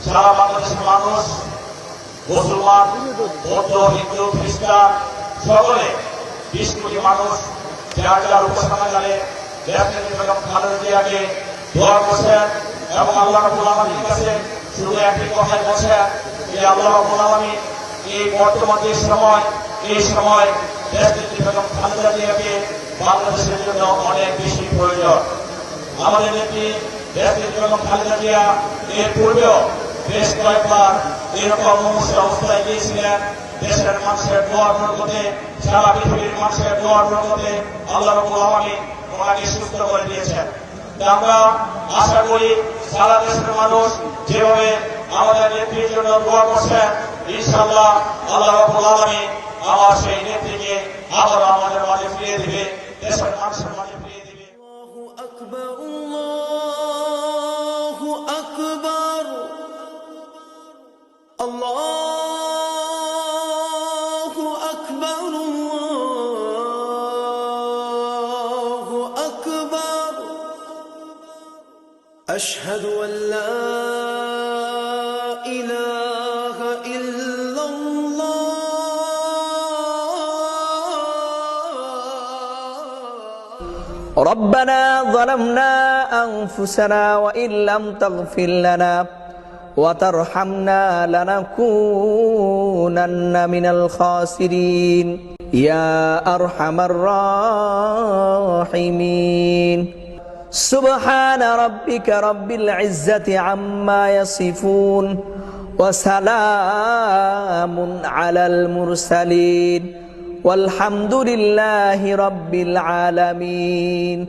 সারা বাংলাদেশের মানুষ, মুসলমান, বৌদ্ধ, হিন্দু, খ্রিস্টান সকলে 20 কোটি মানুষ যার যার উপাসনাগারে দেশনেত্রী বেগম খালেদা জিয়াকে দোয়া করছেন এবং আল্লাহ রাব্বুল আলামিনের কাছে শুধু একই কথাই বলছেন যে আল্লাহ রাব্বুল আলামিন এই বর্তমান যে সময়, এই সময় দেশনেত্রী বেগম খালেদা জিয়াকে বাংলাদেশের জন্য অনেক বেশি প্রয়োজন। আমাদের নেত্রী দেশনেত্রী বেগম খালেদা জিয়া এর পূর্বেও বেশ কয়েকবার এরকম মুমূর্ষু অবস্থায় গিয়েছিলেন। দেশের মানুষের দোয়ার বরকতে, সারা পৃথিবীর মানুষের দোয়ার বরকতে আল্লাহ রাব্বুল আলামিন ওনাকে সুস্থ করে দিয়েছেন। আমরা আশা করি সারা দেশের মানুষ যেভাবে আমাদের নেত্রীর জন্য দোয়া করছেন, ইনশাআল্লাহ আল্লাহ রাব্বুল আলামিন আমার সেই নেত্রীকে আবার আমাদের মাঝে ফিরিয়ে দিবে, দেশের মানুষের মাঝে ফিরিয়ে দিবে। আল্লাহু আকবার, আল্লাহু আকবার, আল্লাহু আকবার, আল্লাহু আকবার। আশহাদু আল লা ইলাহা ইল্লাল্লাহ। ربنا ظلمنا أنفسنا وإن لم تغفر لنا وترحمنا لنكونن من الخاسرين يا أرحم الراحمين سبحان ربك رب العزة عما يصفون وسلام على المرسلين والحمد لله رب العالمين।